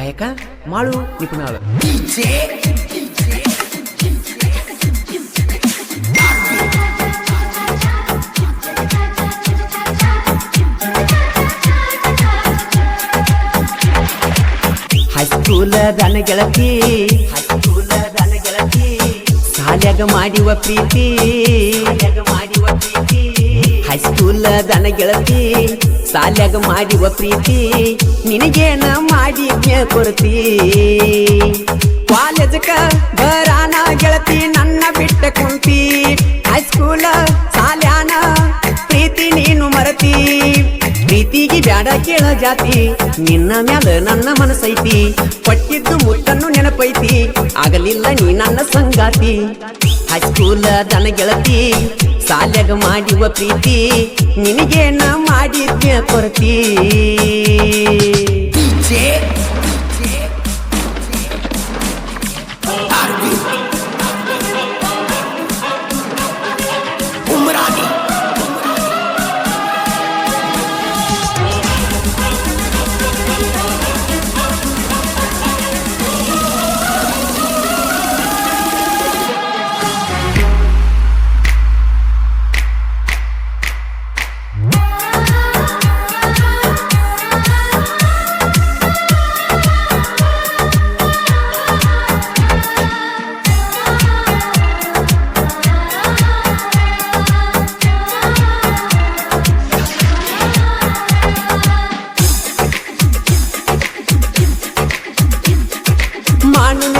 ಗಾಯಕ ಮಾಳು ನಿಪುಣಾಳ. ಹೈಸ್ಕೂಲ ದನ ಗೆಳತಿ ಸಾಲ್ಯಾಗ ಮಾಡಿವ ಪ್ರೀತಿ ಹೈಸ್ಕೂಲ ದನ ಗೆಳತಿ ಸಾಲ್ಯಾಗ ಮಾಡಿವ ಪ್ರೀತಿ ನಿನಗೇನ ಮಾಡಿದ್ಯ ಕೊರತಿ ಕಾಲೇಜಕ ಬರಾನ ಗೆಳತಿ ನನ್ನ ಬಿಟ್ಟ ಕುಂತಿ ಹೈಸ್ಕೂಲ ಸಾಲ್ಯಾನ ಪ್ರೀತಿ ನೀನು ಮರತಿ ಪ್ರೀತಿಗೆ ಬ್ಯಾಡ ಕೇಳ ಜಾತಿ ನಿನ್ನ ಮ್ಯಾಲ ನನ್ನ ಮನಸೈತಿ ಪಟ್ಟಿದ್ದು ಮುತ್ತನ್ನು ನೆನಪೈತಿ ಆಗಲಿಲ್ಲ ನೀ ನನ್ನ ಸಂಗಾತಿ ಹೈಸ್ಕೂಲ ದನ ಗೆಳತಿ ಸಾಲ್ಯಾಗ ಮಾಡಿವ ಪ್ರೀತಿ ನಿನಗೇನ ಮಾಡಿದ್ಯ ಕೊರತಿ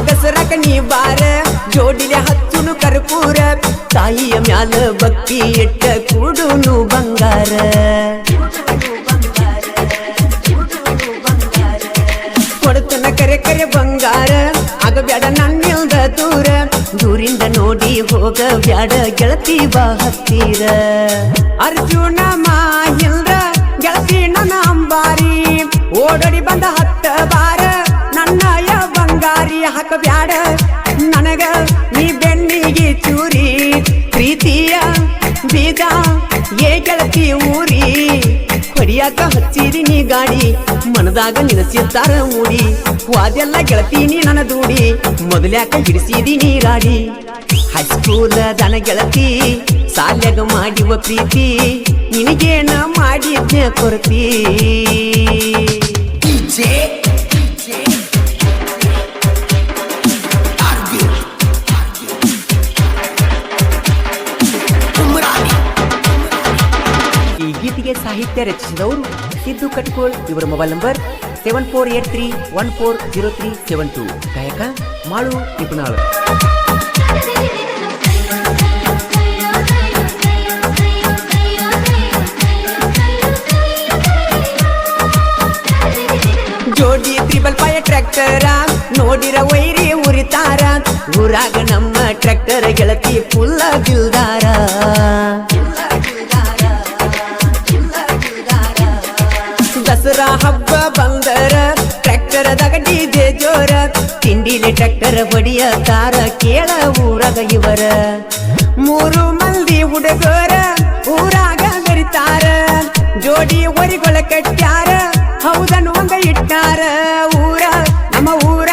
ದಸರಾಕ ನೀ ಬಾರ ಜೋಡಿಲೆ ಹಚ್ಚುನು ಕರ್ಪೂರ ತಾಯಿಯ ಮ್ಯಾಲ ಭಕ್ತಿ ಎಟ್ಟ ಕೂಡುನು ಬಂಗಾರ ಕೊಡತನ ಕರೆ ಕರೆ ಬಂಗಾರ ಆಗಬ್ಯಾಡ ನನ್ನಿಲ್ದ ದೂರ ದೂರಿಂದ ನೋಡಿ ಹೋಗ ಬ್ಯಾಡ ಗೆಳತಿ ಬಾ ಹತ್ತೀರ ಅರ್ಜುನ ಮಾಹಿಲ್ದ ಗೆಳತಿ ನನ್ನ ಅಂಬಾರಿ ಓಡೋಡಿ ಬಂದ ಹತ್ತ ಬಾರ ನನ್ನಯ ಬಂಗಾರಿ ಹಾಕಬ್ಯಾಡ ನನಗ ನೀ ಬೆನ್ನಿಗೆ ಚೂರಿ ಪ್ರೀತಿಯ ಬೀಜ ಏ ಗೆಳತಿ ಊರಿ ಹೊಡಿಯಾಕ ಹಚ್ಚಿರಿ ನೀ ಗಾಡಿ ಮನದಾಗ ನಿನಸಿರ್ತಾರ ಮೂಡಿ ವಾದೆಲ್ಲ ಗೆಳತಿ ನೀ ನನ್ನ ದೂಡಿ ಮೊದಲ್ಯಾಕ ಹಿಡಿಸಿದಿ ನೀ ಗಾಡಿ ಹೈಸ್ಕೂಲ ದನ ಗೆಳತಿ ಸಾಲ್ಯಾಗ ಮಾಡಿವ ಪ್ರೀತಿ ನಿನಗೇನ ಮಾಡಿದ್ಯ ಕೊರತಿ ಈ ಗೀತೆಗೆ ಸಾಹಿತ್ಯ ರಚಿಸಿದವರು ಸಿದ್ದು ಕಟ್ಕೋಳ್. ಇವರ ಮೊಬೈಲ್ ನಂಬರ್ 7483140372. ಗಾಯಕ ಮಾಳು ನಿಪುಣಾಳ. ಜೋಡಿ ತ್ರಿಬಲ್ ಪಾಯ ಟ್ರ್ಯಾಕ್ಟರ ನೋಡಿರ ವೈರಿ ಉರಿತಾರ ಊರಾಗ ನಮ್ಮ ಟ್ರ್ಯಾಕ್ಟರ್ ಗೆಳತಿ ಫುಲ್ಲ ಬಿಲ್ದಾರ ದಸರಾ ಹಬ್ಬ ಬಂದರ ಟ್ರ್ಯಾಕ್ಟರದಾಗ ಡಿಜೆ ಜೋರ ತಿಂಡಿಲಿ ಟ್ರ್ಯಾಕ್ಟರ್ ಹೊಡಿಯ ತಾರ ಕೇಳ ಊರಾಗ ಇವರ 3 ಮಂದಿ ಹುಡುಗರ ಊರಾಗ ಗರಿತಾರ ಜೋಡಿ ಒರಿಗೊಳ ಕಟ್ಟ್ಯಾರ ಹೌದನ್ನುವಂಗ ಇಟ್ಟಾರ ಊರ ನಮ್ಮ ಊರ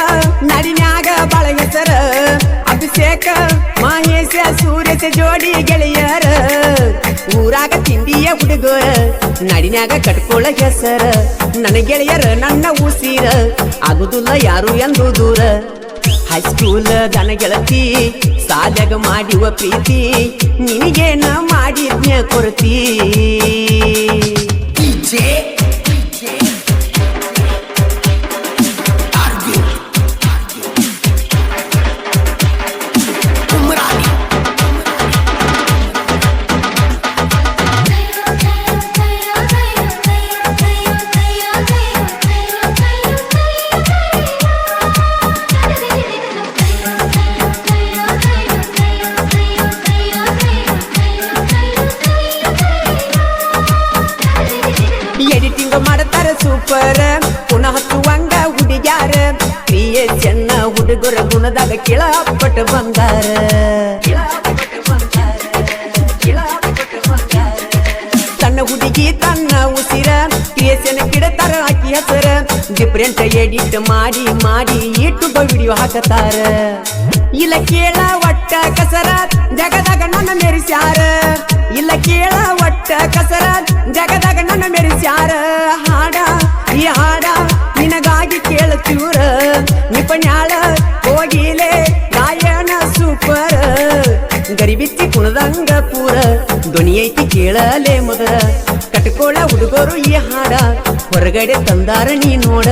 ನಡಿನ್ಯಾಗ ಬಾಳ ಹೆಸರ ಅಭಿಷೇಕ ಮಹೇಶ ಸೂರ್ಯಸ ಜೋಡಿ ಗೆಳೆಯರ ಊರಾಗ ತಿಂಡಿಯ ಹುಡುಗರ ನಡಿನ್ಯಾಗ ಕಟ್ಕೊಳ್ಳ ಹೆಸರ ನನ್ನ ಗೆಳೆಯರ ನನ್ನ ಉಸಿರ ಆಗುದಿಲ್ಲ ಯಾರು ಎಂದು ದೂರ ಹೈಸ್ಕೂಲ ದನ ಗೆಳತಿ ಸಾಲ್ಯಾಗ ಮಾಡಿವ ಪ್ರೀತಿ ನಿನಗೇನ ಮಾಡಿದ್ಯ ಕೊರತಿ ಮಾಡ್ತಾರ ಸೂಪರ್ ಪುನಃ ಹಚ್ಚುವಂಗ ಹುಡುಗ್ಯಾರ ಕ್ರಿಯೇಷನ್ ಹುಡುಗರ ಗುಣದಾಗ ಕೆಳಪಟ್ಟ ಬಂಗಾರ ತನ್ನ ಹುಡುಗಿ ತನ್ನ ಉಸಿರ ಕ್ರಿಯೇಷನ್ ಕಿಡತಾರ ಆಕಿ ಹೆಸರ ಡಿಫ್ರೆಂಟ್ ಎಡಿಟ್ ಮಾಡಿ ಮಾಡಿ ಯೂಟ್ಯೂಬ್ ವಿಡಿಯೋ ಹಾಕತಾರ ಇಲ್ಲ ಕೇಳ ಒಟ್ಟ ಕಸರ ಜಗದಾಗ ನನ್ನ ಮೆರಿಸ್ಯಾರ ಇಲ್ಲ ಕೇಳ ಒಟ್ಟ ಕಸರ ಜಗದಾಗ ನನ್ನ ಮೆರಿಸ್ಯಾರ ಹಾಡ ಈ ಹಾಡ ನಿನಗಾಗಿ ಕೇಳಚೂರ ನಿಪಣ್ಯಾಳ ಹೋಗಿಲೆ ಗಾಯನ ಸೂಪರ್ ಗರಿಬಿಚ್ಚಿ ಕುಣದಂಗ ಪೂರ ಧ್ವನಿ ಐತಿ ಕೇಳಲೆ ಮೊದಲ ಕಟ್ಕೋಳ ಹುಡುಗರು ಈ ಹಾಡ ಹೊರಗಡೆ ತಂದಾರ ನೀ ನೋಡ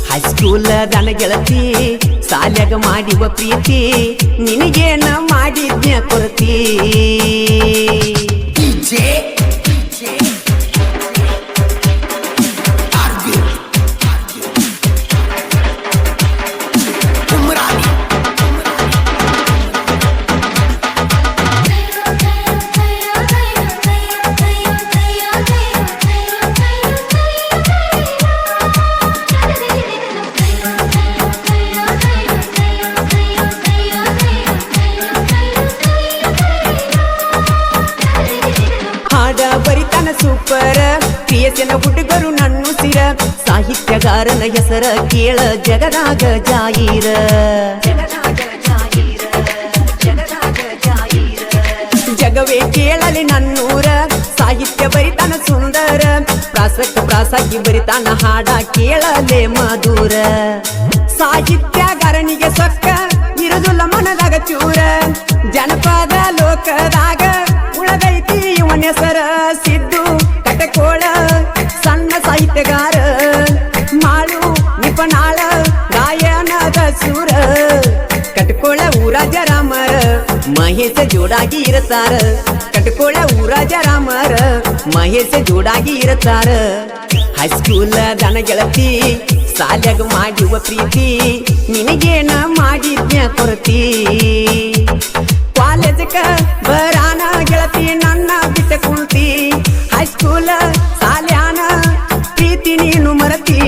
ಹೈಸ್ಕೂಲ್ ದನ ಗೆಳತಿ ಸಾಲ್ಯಾಗ ಮಾಡಿವ ಪ್ರೀತಿ ನಿನಗೇನ ಮಾಡಿದ್ಯ ಕೊರತಿ ಬರಿತನ ಸೂಪರ್ ಪ್ರಿಯಸನ ಹುಡುಗರು ನನ್ನುಸಿರ ಸಾಹಿತ್ಯಗಾರನ ಹೆಸರ ಕೇಳ ಜಗದಾಗ ಜಾಯಿರ ಜಗವೇ ಕೇಳಲಿ ನನ್ನೂರ ಸಾಹಿತ್ಯ ಬರಿತನ ಸುಂದರ ಪ್ರಾಸಕ್ಕೆ ಬರಿತಾನ ಹಾಡ ಕೇಳಲೆ ಮಧುರ ಸಾಹಿತ್ಯಗಾರನಿಗೆ ಸೊಕ್ಕ ಇರುದುಲ್ಲ ಮನದಾಗ ಚೂರ ಜನಪದ ಲೋಕದಾಗ ಉಳದೈತಿ ಇವನ ಹೆಸರ ಸಿದ್ದು ಕಟಕೋಳ ಸಣ್ಣ ಸಾಹಿತ್ಯಗಾರ ಮಾಳು ನಿಪನಾಳ ಗಾಯನದ ಸೂರ ಕಟಕೋಳ ಊರಾಜ ರಾಮರ ಮಹೇಶ ಜೋಡಾಗಿ ಇರತಾರ ಕಟಕೋಳ ಊರಾಜ ರಾಮರ ಮಹೇಶ ಜೋಡಾಗಿ ಇರತಾರ ಹೈಸ್ಕೂಲ್ ದನ ಗೆಳತಿ ಸಾಲ್ಯಾಗ ಮಾಡುವ ಪ್ರೀತಿ ನಿನಗೇನ ಮಾಡಿದ್ಯ ಕೊರತಿ ಕಾಲೇಜಕ ಬರಾನ ಗೆಳತಿ ನನ್ನ ಬಿಟ್ಟ ಕುಂತಿ ಹೈಸ್ಕೂಲ್ ಸಾಲ್ಯಾನ ಪ್ರೀತಿ ನೀನು ಮರತಿ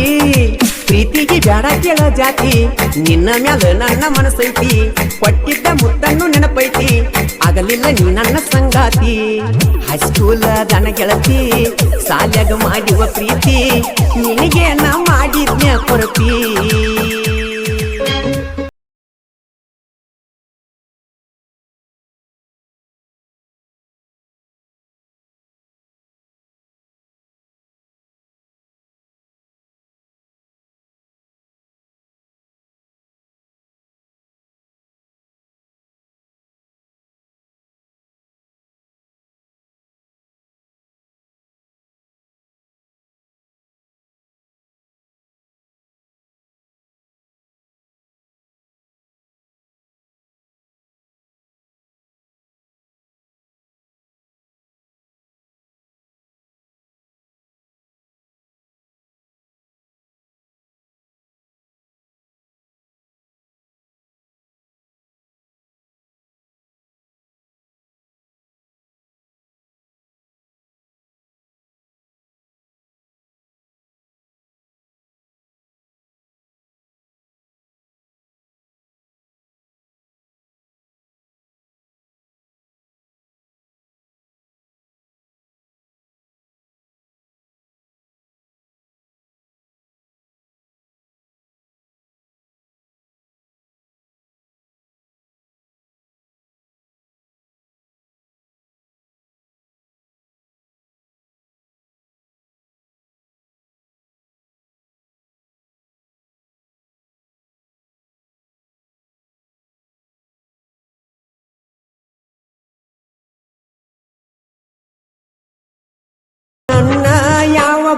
ಪ್ರೀತಿಗೆ ಬ್ಯಾಡ ಕೇಳ ಜಾತಿ ನಿನ್ನ ಮ್ಯಾಲ ನನ್ನ ಮನಸ್ಸೈತಿ ಕೊಟ್ಟಿದ್ದ ಮುತ್ತನ್ನು ನೆನಪೈತಿ ಆಗಲಿಲ್ಲ ನೀ ನನ್ನ ಸಂಗಾತಿ ಹೈಸ್ಕೂಲ್ ದನ ಗೆಳತಿ ಸಾಲ್ಯಾಗ ಮಾಡುವ ಪ್ರೀತಿ ನಿನಗೇನ ಮಾಡಿದ್ಯ ಕೊರತಿ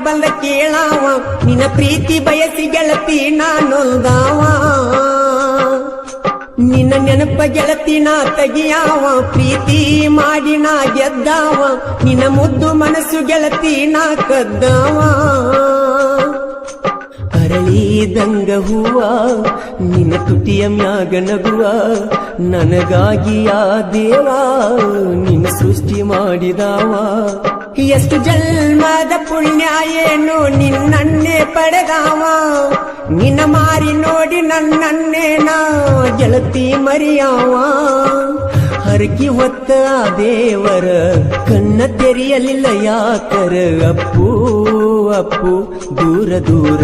ಬಲ್ಲ ಕೇಳಾವ ನಿನ್ನ ಪ್ರೀತಿ ಬಯಸಿ ಗೆಳತಿ ನಾನೊಲ್ದಾವ ನಿನ್ನ ನೆನಪ ಗೆಳತಿ ನಾ ತೆಗಿಯಾವ ಪ್ರೀತಿ ಮಾಡಿ ನಾ ಗೆದ್ದಾವ ನಿನ್ನ ಮುದ್ದು ಮನಸ್ಸು ಗೆಳತಿ ನಾ ಕದ್ದಾವ ಅರಳಿದಂಗ ಹೂವ ನಿನ್ನ ತುಟಿಯ ಮ್ಯಾಗ ನಗುವ ನನಗಾಗಿ ಆ ದೇವ ನಿನ್ನ ಸೃಷ್ಟಿ ಮಾಡಿದಾವ ಎಷ್ಟು ಜನ್ಮದ ಪುಣ್ಯ ಏನು ನಿನ್ನನ್ನೇ ಪಡೆದಾವ ನಿನ್ನ ಮಾರಿ ನೋಡಿ ನನ್ನನ್ನೇ ನಾ ಗೆಳತಿ ಮರಿಯಾವ ಹರಕಿ ಹೊತ್ತ ಆ ದೇವರ ಕಣ್ಣ ತೆರೆಯಲಿಲ್ಲ ಯಾಕರ ಅಪ್ಪು ಅಪ್ಪು ದೂರ ದೂರ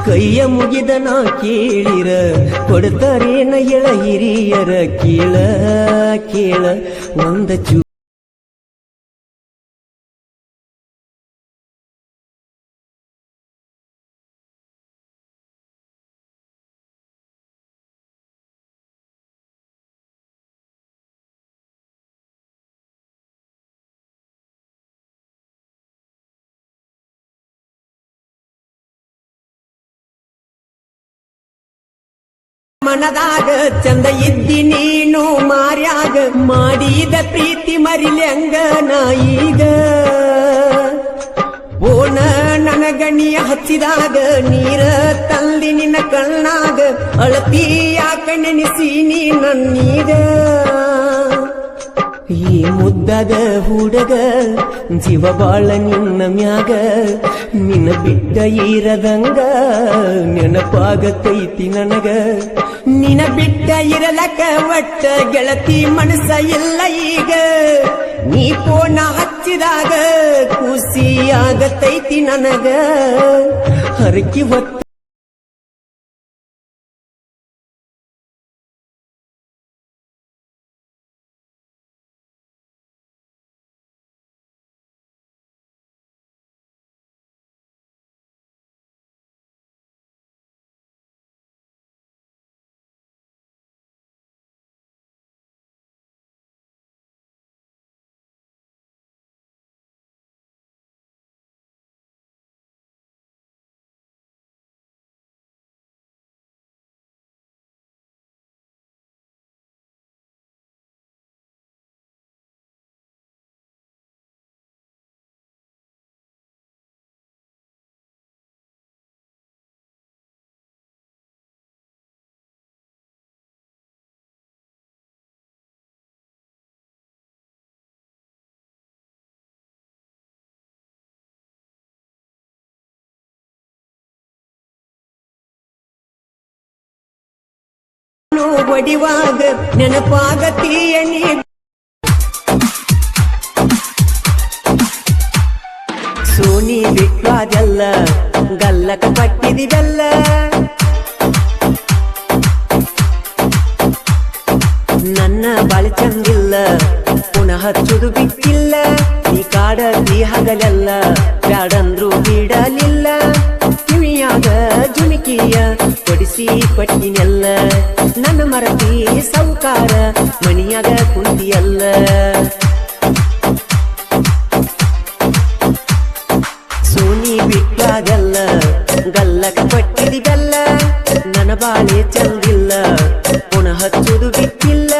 ಕೈಯ ಮುಗಿದ ನಾ ಕೇಳಿರ ಕೊಡ್ತಾರೇನ ಎಳ ಹಿರಿಯರ ಕೇಳ ಕೇಳ ಒಂದ ಚೂ ಮನದಾಗ ಚಂದ ಇದ್ದಿ ನೀನು ಮಾರ್ಯಾಗ ಮಾಡಿದ ಪ್ರೀತಿ ಮರಿಲ್ಯಂಗ ನಾಯಿಗ ಓಣ ನನಗಣಿಯ ಹಚ್ಚಿದಾಗ ನೀರ ತಂದಿ ನಿನ್ನ ಕಣ್ಣಾಗ ಅಳತಿ ಯಾಕ ನೆನೆಸಿ ನೀ ನನ್ನೀಗ ಈ ಮುದ್ದದ ಹುಡುಗ ಜೀವ ಬಾಳ ನಿನ್ನ ಮ್ಯಾಗ ನಿನ್ನ ಬಿಟ್ಟ ಇರದಂಗ ನೆನಪಾಗತೈತಿ ನನಗ ನಿನ್ನ ಬಿಟ್ಟ ಇರಲಕ ಒಟ್ಟ ಗೆಳತಿ ಮನಸ್ಸ ಇಲ್ಲ ಈಗ ನೀ ಫೋನ ಹಚ್ಚಿದಾಗ ಖುಷಿ ಆಗತೈತಿ ನನಗ ಹರಕಿ ಹೊತ್ತ ಒಡಿವಾಗ ನೆನಪಾಗತೀಯ ನೀ ಸೋನಿ ಬಿಟ್ವಾದೆಲ್ಲ ಗಲ್ಲಕ ಪಟ್ಟಿದಿ ಬೆಲ್ಲ ನನ್ನ ಬಾಳಿ ಚಂದಿಲ್ಲ ಪುನಃ ಹಚ್ಚುದು ಬಿಟ್ಟಿಲ್ಲ ಈ ಕಾಡತಿ ಹಗಲೆಲ್ಲ ಬ್ಯಾಡಂದ್ರು ಬಿಡಲಿಲ್ಲ ಕಿವಿಯಾಗ ಜುಮಿಕಿಯ ಕೊಡಿಸಿ ಕೊಟ್ಟಿನೆಲ್ಲ ನನ್ನ ಮರತಿ ಸೌಕಾರ ಮನಿಯಾಗ ಕುಂತಿಯಲ್ಲ ಸೋನಿ ಬಿಟ್ಟಾಗಲ್ಲ ಗಲ್ಲಕ ಪಟ್ಟಿದಿ ಬೆಲ್ಲ ನನ್ನ ಬಾಳೆ ಚಂದಿಲ್ಲ ಪುನಃ ಹಚ್ಚುದು ಬಿಟ್ಟಿಲ್ಲ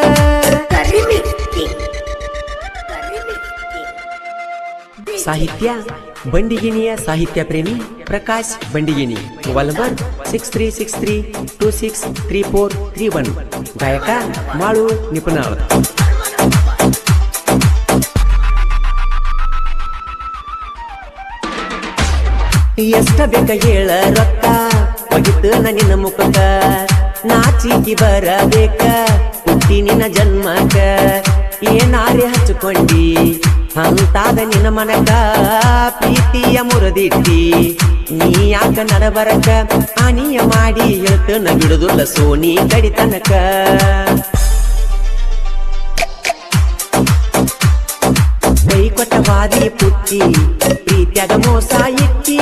ಸಾಹಿತ್ಯ ಬಂಡಿಗಿಣಿಯ ಸಾಹಿತ್ಯ ಪ್ರೇಮಿ ಪ್ರಕಾಶ್ ಬಂಡಿಗಿಣಿ ಮೊಬೈಲ್ ನಂಬರ್ 6363263431 ಗಾಯಕ ಮಾಳು ನಿಪುಣಾಳ್ ಎಷ್ಟ ಬೇಕ ಹೇಳ ರೊಕ್ಕ ಒಗಿತು ನಿನ್ನ ಮುಖಕ್ಕ ನಾಚಿಕಿ ಬರಬೇಕ ಹುಟ್ಟಿ ನಿನ್ನ ಜನ್ಮಕ್ಕ ಏನಾರೆ ಹಚ್ಚಿಕೊಂಡಿ ಅಂತಾದ ನಿನ್ನ ಮನಕ ಪ್ರೀತಿಯ ಮುರದಿಟ್ಟಿ ನೀ ಯಾಕ ನಡಬರಕ ಆನಿಯ ಮಾಡಿ ಹೇಳ್ತನ ಬಿಡುದಿಲ್ಲ ಸೋನಿ ಕಡಿತನಕ ಕೈ ಕೊಟ್ಟ ಬಾದಿ ಪುಟ್ಟಿ ಪ್ರೀತಿಯಾಗ ಮೋಸ ಇಟ್ಟಿ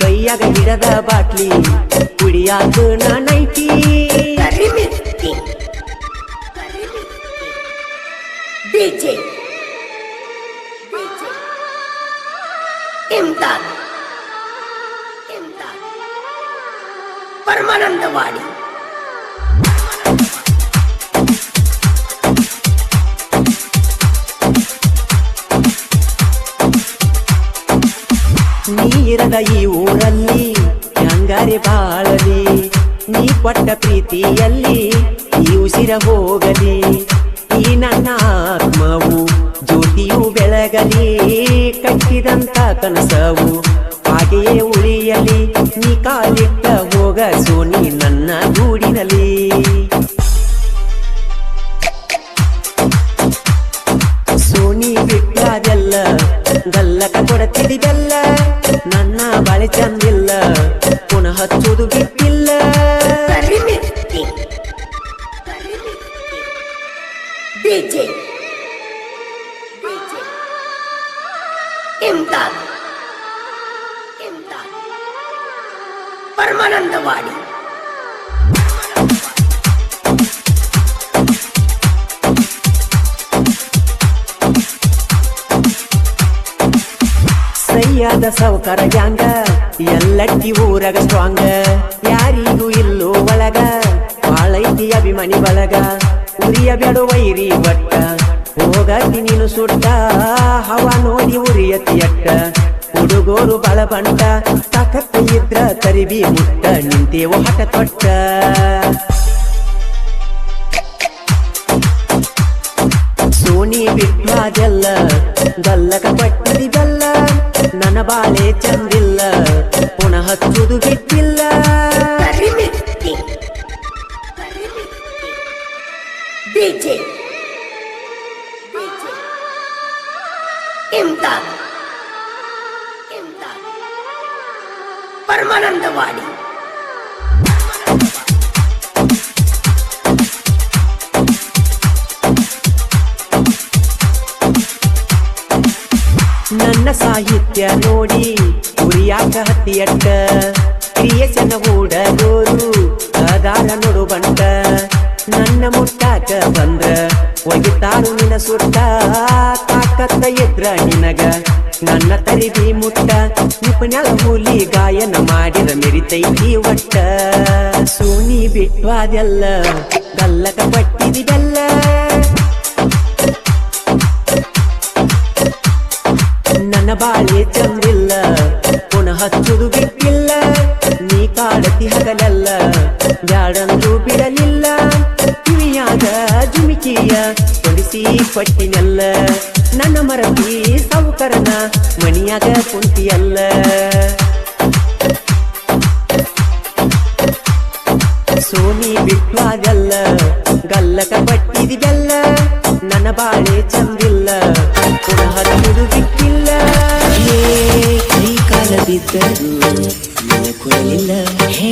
ಕೈಯಾಗ ಹಿಡದ ಬಾಟ್ಲಿ ಕುಡಿಯಾಕ ನೈಟಿ ಡಿಜೆ ಇಮ್ದಾದ್ ಪರಮಾನಂದವಾಡಿ ನೀರದ ಈ ಊರಲ್ಲಿ ಹಂಗಾರೆ ಬಾಳಲಿ ನೀ ಕೊಟ್ಟ ಪ್ರೀತಿಯಲ್ಲಿ ಈ ಉಸಿರ ಹೋಗಲಿ ಈ ನನ್ನ ಆತ್ಮವು ಜ್ಯೋತಿಯು ಬೆಳಗಲಿ ಕಟ್ಟಿದಂತ ಕನಸವು ಹಾಗೆಯೇ ಉಳಿಯಲಿ ನೀ ಕಾಲಿಟ್ಟ ಹೋಗ ಸೋನಿ ನನ್ನ ಗೂಡಿನಲ್ಲಿ ಸೋನಿ ಬಿಟ್ಟಾದೆಲ್ಲ ಗಲ್ಲ ಗಲ್ಲಕ ಕೊಡತಿದಿ ಬೆಲ್ಲ ನನ್ನ ಬಾಳೆ ಚಂದಿಲ್ಲ ಪುನಃ ಹಚ್ಚುವುದು ಬಿಟ್ಟಿಲ್ಲ DJ ಇಮ್ದಾದ್ ಪರಮಾನಂದವಾಡಿ ಸೈಯಾದ ಸೌಕರ ಗ್ಯಾಂಗ ಎಲ್ಲಟ್ಟಿ ಊರಗ ಸ್ಟ್ರಾಂಗ ಯಾರಿಗೂ ಇಲ್ಲೋ ಒಳಗ ಬಾಳೈತಿ ಅಭಿಮಾನಿ ಬಳಗ ಉರಿಯ ಬೇಡ ವೈರಿ ಒಟ್ಟ ಹೋಗತಿ ನೀನು ಸುಟ್ಟ ಹವಾ ನೋಡಿ ಉರಿಯತಿ ಅಟ್ಟ ಹುಡುಗೋರು ಬಳ ಬಂಟ ತಾಕತ್ತ ಇದ್ರ ತರಿಬಿ ಮುಟ್ಟ ನಿಂತೇವು ಹಠ ತೊಟ್ಟ ಸೋನಿ ಬಿಟ್ವಾದೆಲ್ಲ ಗಲ್ಲಕ ಪಟ್ಟಿದಿ ಬೆಲ್ಲ ನನ್ನ ಬಾಳೆ ಚಂದಿಲ್ಲ ಪುನಃ ಹಚ್ಚುವುದು ಬಿಟ್ಟಿಲ್ಲ DJ ಇಮ್ದಾದ್ ಪರಮಾನಂದವಾಡಿ ನನ್ನ ಸಾಹಿತ್ಯ ನೋಡಿ ಉರಿಯಾಕ ಹತ್ತಿಯಟ್ಟ ಕ್ರಿಯೇಷನ್ ಹೂಡಗೋರು ಅದಾರ ನೋಡು ಬಂಟ ನನ್ನ ಮುಟ್ಟಾಕ ಬಂದ್ರ ಒಗಿತಾರು ನಿನ ಸುಟ್ಟ ತಾಕತ್ತ ಇದ್ರ ನಿನಗ ನನ್ನ ತರಿಬಿ ಮುಟ್ಟ ನಿಪುಣಲ ಹುಲಿ ಗಾಯನ ಮಾಡಿದ ಮೆರಿತೈತಿ ಒಟ್ಟ ಸೋನಿ ಬಿಟ್ವಾದೆಲ್ಲ ಗಲ್ಲಕ ಪಟ್ಟಿದಿ ಬೆಲ್ಲ ನನ್ನ ಬಾಳೆ ಚಂದಿಲ್ಲ ಪುನಃ ಹಚ್ಚುದು ಬಿಟ್ಟಿಲ್ಲ ನೀ ಕಾಡತಿ ಹಗಲೆಲ್ಲ ಬ್ಯಾಡಂದು ಬಿಡಲಿಲ್ಲ ಕಿವಿಯಾಗ ಜುಮಿಕಿಯ ಕೊಡಿಸಿ ಪಟ್ಟಿನೆಲ್ಲ ನನ್ನ ಮರತಿ ಸೌಕರನ ಮಣಿಯಾಗ ಕುಂತಿಯಲ್ಲ ಸೋನಿ ಬಿಟ್ವಾದೆಲ್ಲ ಗಲ್ಲಕ ಪಟ್ಟಿದಿ ಬೆಲ್ಲ ನನ್ನ ಬಾಳೆ ಚಂದಿಲ್ಲ ಪುನಃ ಹಚ್ಚುದು ಬಿಟ್ಟಿಲ್ಲ ಕೈ ಕಾಲ ಬಿದ್ದರು ನಿನ್ನ ಕೊಡಲಿಲ್ಲ ಹೇ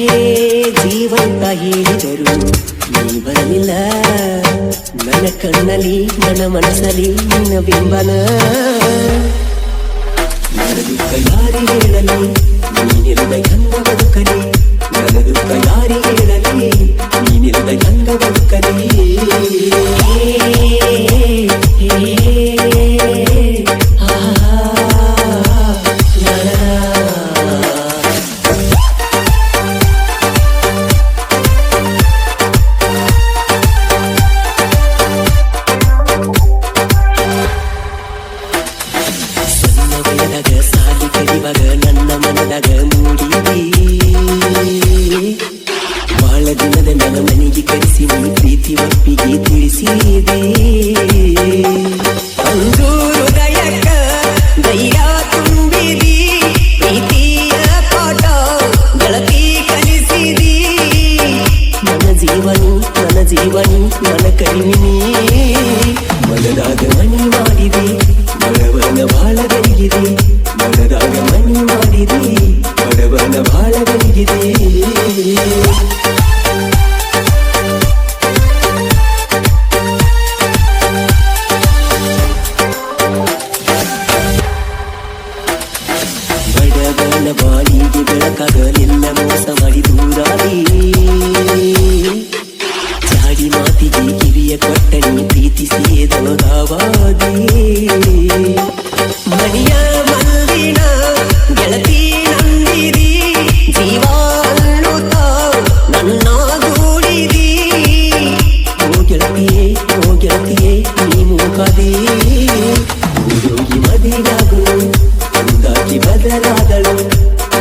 ಜೀವಂತ ಹೇಳಿದರು ನೀ ಬರಲಿಲ್ಲ ನನ್ನ ಕಣ್ಣಲ್ಲಿ ನನ್ನ ಮನಸ್ಸಲ್ಲಿ ನಿನ್ನ ಬಿಂಬನ ನನ್ನ ದುಃಖ ಯಾರಿ ಹೇಳಲಿ ನೀನಿರದ ಗಂಗ ಬದುಕಲಿ ನನ್ನ ದುಃಖ ಯಾರಿ ಹೇಳಲಿ ನೀನಿರದ ಗಂಗ ಬದುಕಲಿ ಸಾಲಿ ಕಡಿವಾಗ ನನ್ನ ಮನದಾಗ ಮೂಡಿದಿ ಬಾಳ ದಿನದ ನನ್ನ ಮನೆಗೆ ಕರೆಸಿ ನೀ ಪ್ರೀತಿ ಒಪ್ಪಿಗೆ ತಿಳಿಸಿದೆ ಒಂದು ಹೃದಯಕ್ಕ ದಯ್ಯ ತುಂಬಿದಿ ಪ್ರೀತಿಯ ಪಾಠ ಗೆಳತಿ ಕಲಿಸಿದಿ ನನ್ನ ಜೀವನಿ ನನ್ನ ಕರಿಮಿನಿ ಮನದಾಗ ಮನಿ ಮಾಡಿದೆ ಬಡವನ ಬಾಳ ಬೆಳಗಿದೆ ಮನದಾಗ ಮನಿ ಮಾಡಿದೆ ಬಡವನ ಬಾಳ ಬೆಳಗಿದೆ ಬಡವನ ಬಾಳಿಗೆ ಬೆಳಕಾಗಲಿಲ್ಲ ಮೋಸ ಮಾಡಿ ದೂರಾದಿ ಚಾಡಿ ಮಾತಿಗೆ ಕಿವಿಯ ಕೊಟ್ಟನಿ ಪ್ರೀತಿಸಿದವಾದಿ ಮಣಿಯ ಮಲ್ಲಿನ ಗೆಳತಿ ನಂದಿರಿ ಜೀವ ಅನ್ನುತ್ತ ನನ್ನ ಗೂಡಿದಿ ಓ ಗೆಳತಿಯೇ ನೀ ಮೂಕದಿ ಹುಡುಗಿ ಮದಿಯಾಗುಳು ಅಂದಾಗಿ ಬದಲಾದಳು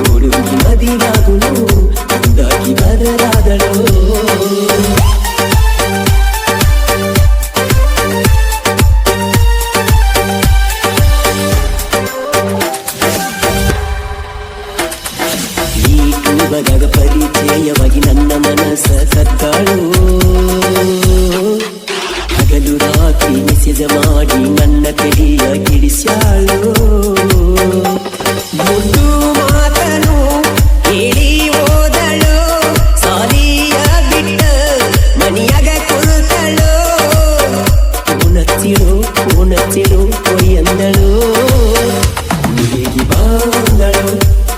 ಹುಡುಗಿ ಮದಿಯಾಗುಳು ಅಂದಾಗಿ ಬದಲಾದಳು ಬದಾಗ ಪರಿಚಯವಾಗಿ ನನ್ನ ಮನಸ್ಸ ಕತ್ತಾಳು ಹಗಲು ರಾತ್ರಿ ಮೆಸೇಜ್ ಮಾಡಿ ನನ್ನ ತಲೆಯ ಕಿಡಿಸ್ಯಾಳು ಮುದ್ದು ಮಾತನು ಕೇಳಿ ಹೋದಳು ಸಾಲಿಯ ಬಿಟ್ಟ ಮನಿಯಾಗ ಕುಳಿತಳು ಕೂನಚ್ಚಿಡು ಕೊಯ್ಯಂದಳು ಊರಿಗೆ ಬಂದಳು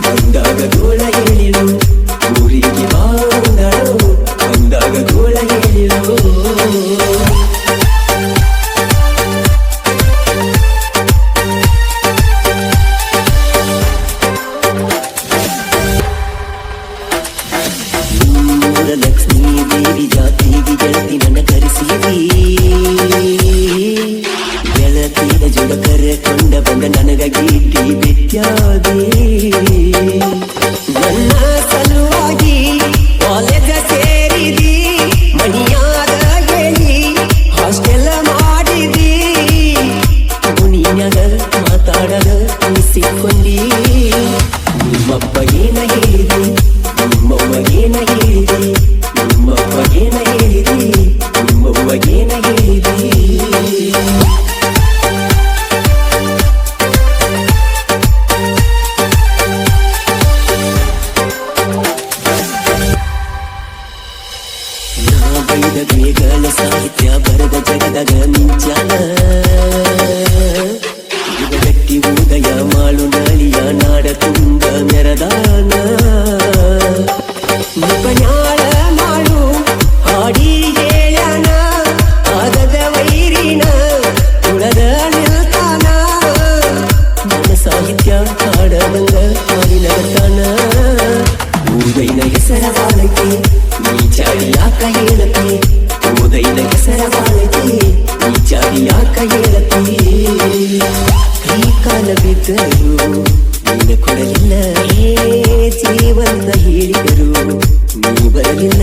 ಬಂದಾಗ ಗೋಳ ಹೇಳಿಳು ಊರಿಗೆ ಬಂದಳು ಬಂದಾಗ ಗೋಳ ಹೇಳಿಳು ಲಕ್ಷ್ಮೀ ದೇವಿ ಜಾತಿಗೆ ಗೆಳತಿ ನನ್ನ ಕರೆಸಿದಿ ಗೆಳತಿಯ ಜೋಡ ಕರೆಕೊಂಡ ಬಂದ ನನಗ ಗೀಟಿ ಬಿಟ್ಯಾದಿ ನನ್ನ ಸಲುವಾಗಿ ಕಾಲೇಜ ಸೇರಿದಿ ಮನಿಯಾದ ಹೇಳಿ ಹಾಸ್ಟೆಲ್ ಮಾಡಿದಿ ಮುನಿಯಾಗ ಮಾತಾಡದ ಅನಿಸಿಕೊಂಡಿ ನಿಮ್ಮಪ್ಪ ಏನ ಹೇಳಿದಿ ನಿಮ್ಮವ್ವಗೇನ ಹೇಳಿದಿ ನಿಮ್ಮವ್ವಗೇನ ಹೇಳಿದಿ ನಿಮ್ಮವ್ವಗೇನ ಹೇಳಿದಿ ನಾ ಬೈದ ಬೇಗಳ ಸಾಹಿತ್ಯ ಬರೆದ ಜಗದಾಗ ಮಿಂಚಾನ ಗಟ್ಟಿ ಉದಯ ಮಾಳು ನಳಿಯ ನಾಡ ತುಂಬ ಮೆರದಾನ ಮುಖನ್ಯಾಳ ಮಾಡು ಹಾಡಿ ಹೇಳ್ಯಾನ ಆಗದ ವೈರಿನ ಉಳದ ನಿಲ್ತಾನ ನನ್ನ ಸಾಹಿತ್ಯ ಹಾಡದಂಗ ಮಾಡಿ ನಗತಾನ ಉದೈನ ಹೆಸರ ಬಾಳಕೆ ನೀ ಚಾಡಿ ಯಾಕ ಹೇಳತಿ ಉದೈನ ಹೆಸರ ಬಾಳಕೆ ನೀ ಚಾಡಿ ಯಾಕ ಹೇಳತಿ ಕೈ ಕಾಲ ಬಿದ್ದರು ನೀನ ಕೊಡಲಿಲ್ಲ ಜೀವನ ಹೇಳಿದರು ನೀ ಬರಲಿಲ್ಲ